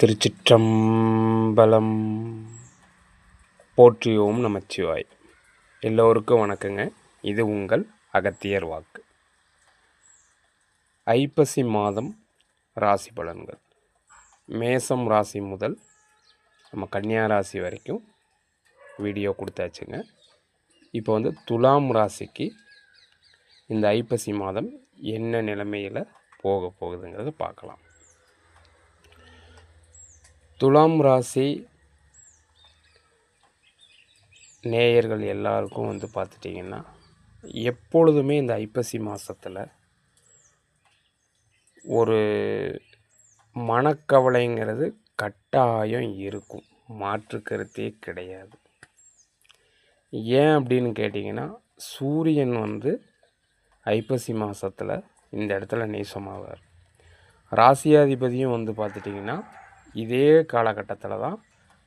திருச்சிற்றம்பலம். போற்றியோம் நமச்சிவாய். எல்லோருக்கும் வணக்கங்க. இது உங்கள் அகத்தியர் வாக்கு. ஐப்பசி மாதம் ராசி பலன்கள். மேசம் ராசி முதல் நம்ம கன்னியா ராசி வரைக்கும் வீடியோ கொடுத்தாச்சுங்க. இப்போ துலாம் ராசிக்கு இந்த ஐப்பசி மாதம் என்ன நிலைமையில் போக போகுதுங்கிறத பார்க்கலாம். துலாம் ராசி நேயர்கள் எல்லாருக்கும் பார்த்துட்டிங்கன்னா, எப்பொழுதுமே இந்த ஐப்பசி மாதத்தில் ஒரு மனக்கவலைங்கிறது கட்டாயம் இருக்கும், மாற்று கருத்தே கிடையாது. ஏன் அப்படின்னு கேட்டிங்கன்னா, சூரியன் ஐப்பசி மாதத்தில் இந்த இடத்துல நேசமாவார். ராசியாதிபதியும் பார்த்துட்டிங்கன்னா இதே காலகட்டத்தில் தான்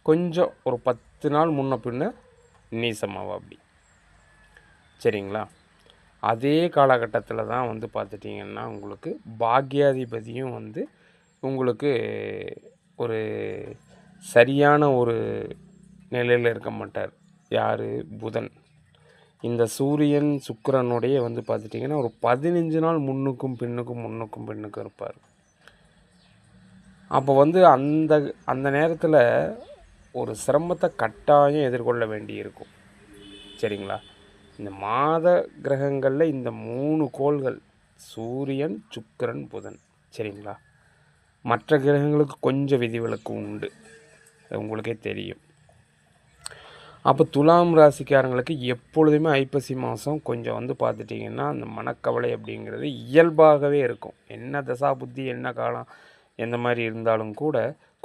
கொஞ்சம் ஒரு 10 நாள் முன்ன பின்ன நீசமாவா அப்படி, சரிங்களா? அதே காலகட்டத்தில் தான் பார்த்துட்டிங்கன்னா உங்களுக்கு பாக்யாதிபதியும் உங்களுக்கு ஒரு சரியான ஒரு நிலையில் இருக்க மாட்டார். யார்? புதன். இந்த சூரியன் சுக்கிரனுடைய பார்த்துட்டிங்கன்னா ஒரு 15 நாள் முன்னுக்கும் பின்னுக்கும் இருப்பார். அப்போ அந்த அந்த நேரத்தில் ஒரு சிரமத்தை கட்டாயம் எதிர்கொள்ள வேண்டி இருக்கும், சரிங்களா? இந்த மாத கிரகங்களில் இந்த 3 கோள்கள் சூரியன், சுக்கிரன், புதன், சரிங்களா? மற்ற கிரகங்களுக்கு கொஞ்சம் விதிவிலக்கு உண்டு, உங்களுக்கே தெரியும். அப்போ துலாம் ராசிக்காரங்களுக்கு எப்பொழுதுமே ஐப்பசி மாதம் கொஞ்சம் பார்த்துட்டிங்கன்னா அந்த மனக்கவலை அப்படிங்கிறது இயல்பாகவே இருக்கும். என்ன தசா புத்தி, என்ன காலம், எந்த மாதிரி இருந்தாலும் கூட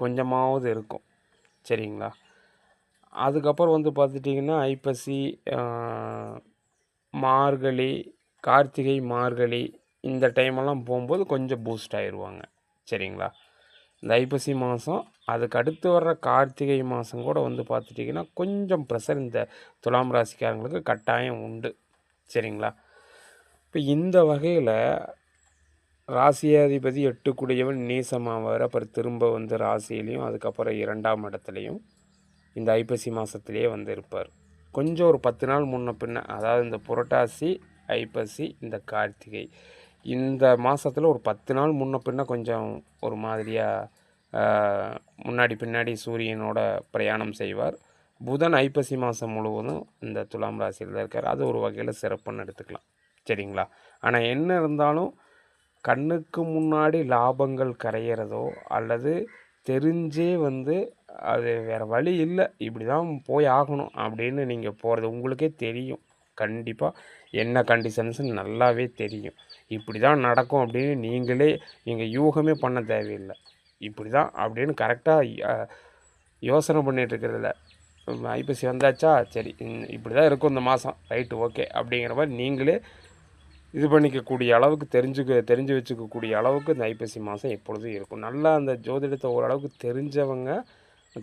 கொஞ்சமாவது இருக்கும், சரிங்களா? அதுக்கப்புறம் பார்த்துட்டிங்கன்னா ஐப்பசி, மார்கழி, கார்த்திகை, மார்கழி இந்த டைமெல்லாம் போகும்போது கொஞ்சம் பூஸ்ட் ஆயிடுவாங்க, சரிங்களா? இந்த ஐப்பசி மாதம் அதுக்கு அடுத்து வர்ற கார்த்திகை மாதம் கூட பார்த்துட்டிங்கன்னா கொஞ்சம் ப்ரெஷர் இந்த துலாம் ராசிக்காரங்களுக்கு கட்டாயம் உண்டு, சரிங்களா? இப்போ இந்த வகையில் ராசியாதிபதி 8 நீசமாவார். அப்புறம் திரும்ப ராசியிலையும் அதுக்கப்புறம் 2ஆம் இடத்துலையும் இந்த ஐப்பசி மாதத்துலேயே இருப்பார். கொஞ்சம் ஒரு 10 நாள் முன்ன பின்ன, அதாவது இந்த புரட்டாசி, ஐப்பசி, இந்த கார்த்திகை இந்த மாதத்தில் ஒரு 10 நாள் முன்ன பின்ன கொஞ்சம் ஒரு மாதிரியாக முன்னாடி பின்னாடி சூரியனோட பிரயாணம் செய்வார். புதன் ஐப்பசி மாதம் முழுவதும் இந்த துலாம் ராசியில் தான் இருக்கார். அது ஒரு வகையில் சிறப்புன்னு எடுத்துக்கலாம், சரிங்களா? ஆனால் என்ன இருந்தாலும் கண்ணுக்கு முன்னாடி லாபங்கள் கரையிறதோ அல்லது தெரிஞ்சே அது வேறு வழி இல்லை, இப்படி தான் போய் ஆகணும் அப்படின்னு நீங்கள் போகிறது உங்களுக்கே தெரியும். கண்டிப்பாக என்ன கண்டிஷன்ஸுன்னு நல்லாவே தெரியும். இப்படி தான் நடக்கும் அப்படின்னு நீங்கள் யூகமே பண்ண தேவையில்லை. இப்படி தான் அப்படின்னு கரெக்டாக யோசனை பண்ணிகிட்ருக்கிறதில்ல. ஐப்பசி வந்தாச்சா, சரி இப்படி தான் இருக்கும் இந்த மாதம், ரைட்டு, ஓகே அப்படிங்கிற மாதிரி நீங்களே இது பண்ணிக்கக்கூடிய அளவுக்கு தெரிஞ்சு வச்சுக்கக்கூடிய அளவுக்கு இந்த ஐப்பசி மாதம் எப்பொழுதும் இருக்கும். நல்லா அந்த ஜோதிடத்தை ஓரளவுக்கு தெரிஞ்சவங்க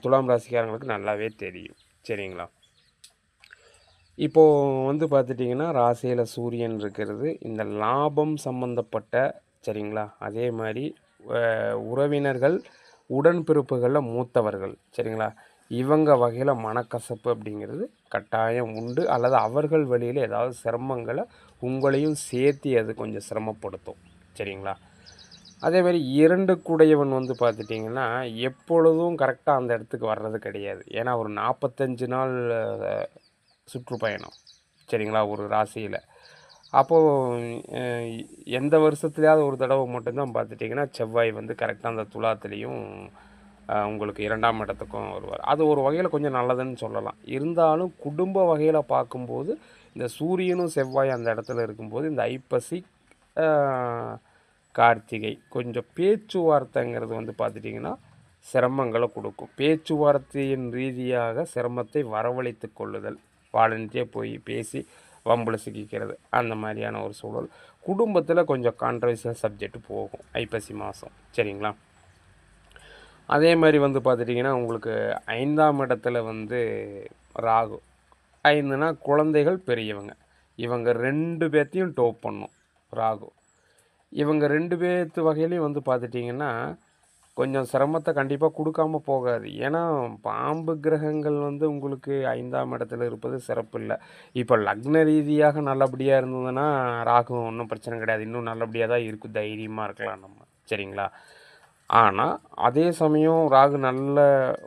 துலாம் ராசிக்காரங்களுக்கு நல்லாவே தெரியும், சரிங்களா? இப்போது பார்த்துட்டிங்கன்னா ராசியில் சூரியன் இருக்கிறது இந்த லாபம் சம்மந்தப்பட்ட, சரிங்களா? அதே மாதிரி உறவினர்கள், உடன்பிறப்புகளில் மூத்தவர்கள், சரிங்களா? இவங்க வகையில் மனக்கசப்பு அப்படிங்கிறது கட்டாயம் உண்டு, அல்லது அவர்கள் வழியில் ஏதாவது சிரமங்களை உங்களையும் சேர்த்து அது கொஞ்சம் சிரமப்படுத்தும், சரிங்களா? அதேமாதிரி 2 கூடையவன் பார்த்துட்டிங்கன்னா எப்பொழுதும் கரெக்டாக அந்த இடத்துக்கு வர்றது கிடையாது. ஏன்னா ஒரு 45 நாள் சுற்றுப்பயணம், சரிங்களா, ஒரு ராசியில். அப்போது எந்த வருஷத்துலையாவது ஒரு தடவை மட்டும்தான் பார்த்துட்டிங்கன்னா செவ்வாய் கரெக்டாக அந்த துலாத்துலேயும் உங்களுக்கு 2ஆம் இடத்துக்கும் வருவார். அது ஒரு வகையில் கொஞ்சம் நல்லதுன்னு சொல்லலாம். இருந்தாலும் குடும்ப வகையில் பார்க்கும்போது இந்த சூரியனும் செவ்வாய் அந்த இடத்துல இருக்கும்போது இந்த ஐப்பசி, கார்த்திகை கொஞ்சம் பேச்சுவார்த்தைங்கிறது பார்த்துட்டிங்கன்னா சிரமங்களை கொடுக்கும். பேச்சுவார்த்தையின் ரீதியாக சிரமத்தை வரவழைத்து கொள்ளுதல், வாலண்டியே போய் பேசி வம்பில் சிக்கிக்கிறது, அந்த மாதிரியான ஒரு சூழல் குடும்பத்தில் கொஞ்சம் கான்ட்ரவர்ஷியல் சப்ஜெக்ட் போகும் ஐப்பசி மாதம், சரிங்களா? அதே மாதிரி பார்த்துட்டிங்கன்னா உங்களுக்கு 5ஆம் இடத்துல ராகு. 5னா குழந்தைகள், பெரியவங்க, இவங்க 2 பேர்த்தையும் டோப் பண்ணும் ராகு. இவங்க 2 பேர்த்து வகையிலையும் பார்த்துட்டிங்கன்னா கொஞ்சம் சிரமத்தை கண்டிப்பாக கொடுக்காம போகாது. ஏன்னா பாம்பு கிரகங்கள் வந்து உங்களுக்கு 5ஆம் இடத்துல இருப்பது சிறப்பு இல்லை. இப்போ லக்ன ரீதியாக நல்லபடியாக இருந்ததுன்னா ராகு ஒன்றும் பிரச்சனை கிடையாது. இன்னும் நல்லபடியாக தான் இருக்கும், தைரியமாக இருக்கலாம் நம்ம. சரிங்களா? ஆனால் அதே சமயம் ராகு நல்ல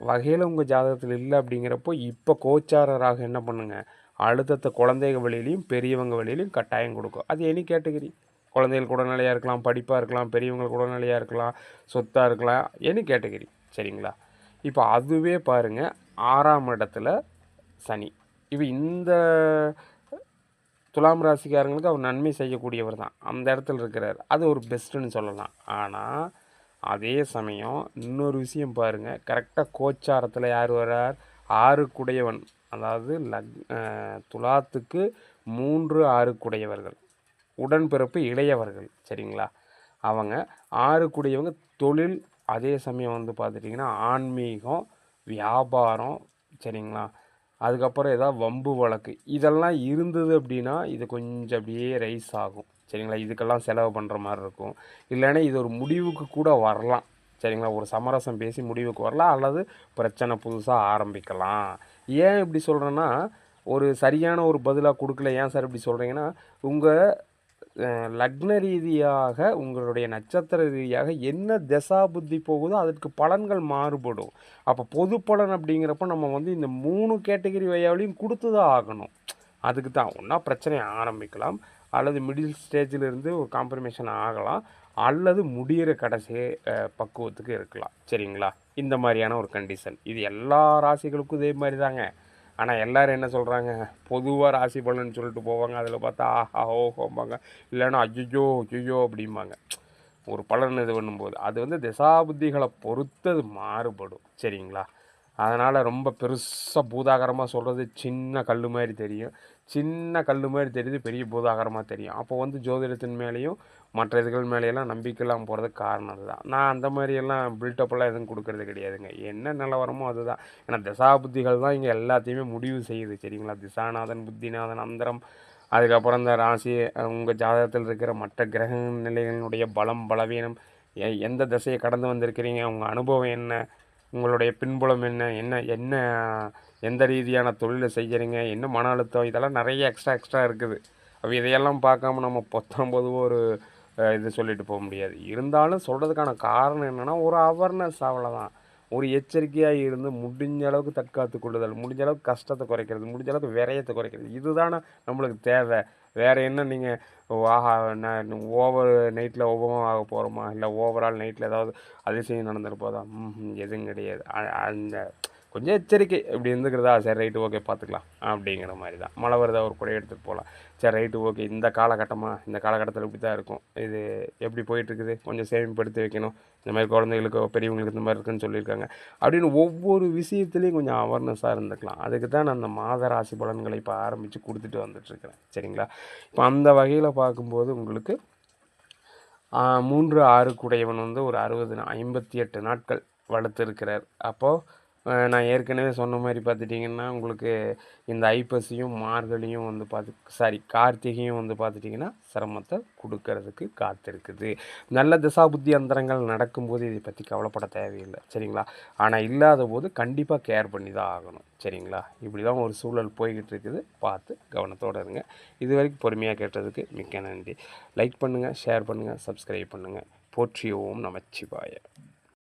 வகையில் உங்கள் ஜாதகத்தில் இல்லை அப்படிங்கிறப்போ இப்போ கோச்சார ராகு என்ன பண்ணுங்க, அழுத்தத்தை குழந்தைங்க வழியிலையும் பெரியவங்க வழியிலையும் கட்டாயம் கொடுக்கும். அது எனி கேட்டகரி. குழந்தைகள் உடல்நிலையாக இருக்கலாம், படிப்பாக இருக்கலாம், பெரியவங்களுக்கு உடல்நிலையாக இருக்கலாம், சொத்தாக இருக்கலாம், எனி கேட்டகரி. சரிங்களா? இப்போ அதுவே பாருங்கள் 6ஆம் இடத்துல சனி. இப்போ இந்த துலாம் ராசிக்காரங்களுக்கு அவர் நன்மை செய்யக்கூடியவர் தான், அந்த இடத்துல இருக்கிறார். அது ஒரு பெஸ்ட்டுன்னு சொல்லலாம். ஆனால் அதே சமயம் இன்னொரு விஷயம் பாருங்கள், கரெக்டாக கோச்சாரத்தில் யார் வரார், 6 அதாவது துலாத்துக்கு 3 6 உடன்பிறப்பு இளையவர்கள். சரிங்களா? அவங்க 6 தொழில், அதே சமயம் வந்து பார்த்துட்டிங்கன்னா ஆன்மீகம், வியாபாரம். சரிங்களா? அதுக்கப்புறம் ஏதாவது வம்பு வழக்கு இதெல்லாம் இருந்தது அப்படின்னா இது கொஞ்சம் அப்படியே ரைஸ் ஆகும். சரிங்களா? இதுக்கெல்லாம் செலவு பண்ணுற மாதிரி இருக்கும். இல்லைன்னா இது ஒரு முடிவுக்கு கூட வரலாம். சரிங்களா? ஒரு சமரசம் பேசி முடிவுக்கு வரலாம், அல்லது பிரச்சனை புதுசாக ஆரம்பிக்கலாம். ஏன் இப்படி சொல்கிறேன்னா, ஒரு சரியான ஒரு பதிலாக கொடுக்கல. ஏன் சார் இப்படி சொல்கிறீங்கன்னா, உங்கள் லக்ன ரீதியாக உங்களுடைய நட்சத்திர ரீதியாக என்ன தசா புத்தி போகுதோ அதற்கு பலன்கள் மாறுபடும். அப்போ பொது பலன் அப்படிங்கிறப்ப நம்ம வந்து இந்த 3 கேட்டகரி வயாவிலையும் கொடுத்து தான் ஆகணும். அதுக்கு தான் ஒன்றா பிரச்சனையை ஆரம்பிக்கலாம், அல்லது மிடில் ஸ்டேஜில் இருந்து ஒரு காம்ப்ரமைஷன் ஆகலாம், அல்லது முடிகிற கடைசி பக்குவத்துக்கு இருக்கலாம். சரிங்களா? இந்த மாதிரியான ஒரு கண்டிஷன். இது எல்லா ராசிகளுக்கும் இதே மாதிரி தாங்க. ஆனால் எல்லோரும் என்ன சொல்கிறாங்க, பொதுவாக ராசி பலன்னு சொல்லிட்டு போவாங்க. அதில் பார்த்தா ஆஹா ஓஹோம்பாங்க, இல்லைன்னா ஐயோ ஐயோ அப்படிம்பாங்க. ஒரு பலன் இது பண்ணும்போது அது வந்து திசாபுத்திகளை பொறுத்தது மாறுபடும். சரிங்களா? அதனால் ரொம்ப பெருசாக பூதாகரமாக சொல்கிறது சின்ன கல் மாதிரி தெரியும், சின்ன கல் மாதிரி தெரியுது, பெரிய பூதாகரமாக தெரியும். அப்போ வந்து ஜோதிடத்தின் மேலேயும் மற்ற இதுகள் மேலேயெல்லாம் நம்பிக்கைலாம் போகிறதுக்கு காரணம் அதுதான். நான் அந்த மாதிரியெல்லாம் பில்டப்பெல்லாம் எதுவும் கொடுக்கறது கிடையாதுங்க. என்ன நிலவரமோ அதுதான். ஏன்னா திசாபுத்திகள் தான் இங்கே எல்லாத்தையுமே முடிவு செய்யுது. சரிங்களா? திசாநாதன், புத்திநாதன், அந்தரம், அதுக்கப்புறம் இந்த ராசி, உங்கள் ஜாதகத்தில் இருக்கிற மற்ற கிரக நிலைகளினுடைய பலம் பலவீனம், எந்த திசையை கடந்து வந்திருக்கிறீங்க, உங்கள் அனுபவம் என்ன, உங்களுடைய பின்புலம் என்ன, என்ன என்ன எந்த ரீதியான தொழிலை செய்கிறீங்க, என்ன மன அழுத்தம், இதெல்லாம் நிறைய எக்ஸ்ட்ரா இருக்குது. அப்போ இதையெல்லாம் பார்க்காம நம்ம பொதுவாக ஒரு இது சொல்லிட்டு போக முடியாது. இருந்தாலும் சொல்கிறதுக்கான காரணம் என்னென்னா, ஒரு அவேர்னஸ், அவ்வளோதான். ஒரு எச்சரிக்கையாக இருந்து முடிஞ்ச அளவுக்கு தற்காத்து கொள்ளுதல், முடிஞ்ச அளவுக்கு கஷ்டத்தை குறைக்கிறது, முடிஞ்ச அளவுக்கு விரயத்தை குறைக்கிறது, இதுதானே நம்மளுக்கு தேவை. வேறு என்ன நீங்கள் ஆஹா நான் ஓவர் நைட்டில் ஒவ்வொரு ஆக போகிறோமா, இல்லை ஓவரால் நைட்டில் ஏதாவது அதிசயம் நடந்துட்டு போதா, எதுவும் கிடையாது. அந்த கொஞ்சம் எச்சரிக்கை இப்படி இருந்துக்கிறதா, சரி ரைட்டு ஓகே பார்த்துக்கலாம் அப்படிங்கிற மாதிரி தான். மழை வருதா, ஒரு கூட எடுத்துகிட்டு போகலாம், சரி ரைட்டு ஓகே, இந்த காலகட்டத்தில் இப்படி தான் இருக்கும், இது எப்படி போயிட்டுருக்குது, கொஞ்சம் சேமிப்படுத்தி வைக்கணும், இந்த மாதிரி குழந்தைகளுக்கு பெரியவங்களுக்கு இந்த மாதிரி இருக்குன்னு சொல்லியிருக்காங்க அப்படின்னு ஒவ்வொரு விஷயத்துலேயும் கொஞ்சம் அவேர்னஸாக இருந்துக்கலாம். அதுக்கு தான் நான் அந்த மாத ராசி பலன்களை இப்போ ஆரம்பித்து கொடுத்துட்டு வந்துட்டுருக்கிறேன். சரிங்களா? இப்போ அந்த வகையில் பார்க்கும்போது உங்களுக்கு 3 6 வந்து ஒரு 58 நாட்கள் வளர்த்துருக்கிறார். அப்போது நான் ஏற்கனவே சொன்ன மாதிரி பார்த்துட்டிங்கன்னா உங்களுக்கு இந்த ஐப்பசியும் மார்கழியும் வந்து கார்த்திகையும் வந்து பார்த்துட்டிங்கன்னா சிரமத்தை கொடுக்கறதுக்கு காத்திருக்குது. நல்ல திசாபுத்தி அந்தரங்கள் நடக்கும்போது இதை பற்றி கவலைப்பட தேவையில்லை. சரிங்களா? ஆனால் இல்லாத போது கண்டிப்பாக கேர் பண்ணி தான் ஆகணும். சரிங்களா? இப்படி தான் ஒரு சூழல் போய்கிட்டு இருக்குது. பார்த்து கவனத்தோடு இருங்க. இது வரைக்கும் பொறுமையாக கேட்டதுக்கு மிக்க நன்றி. லைக் பண்ணுங்கள், ஷேர் பண்ணுங்கள், சப்ஸ்கிரைப் பண்ணுங்கள். போற்றி ஓம் நமச்சிவாய.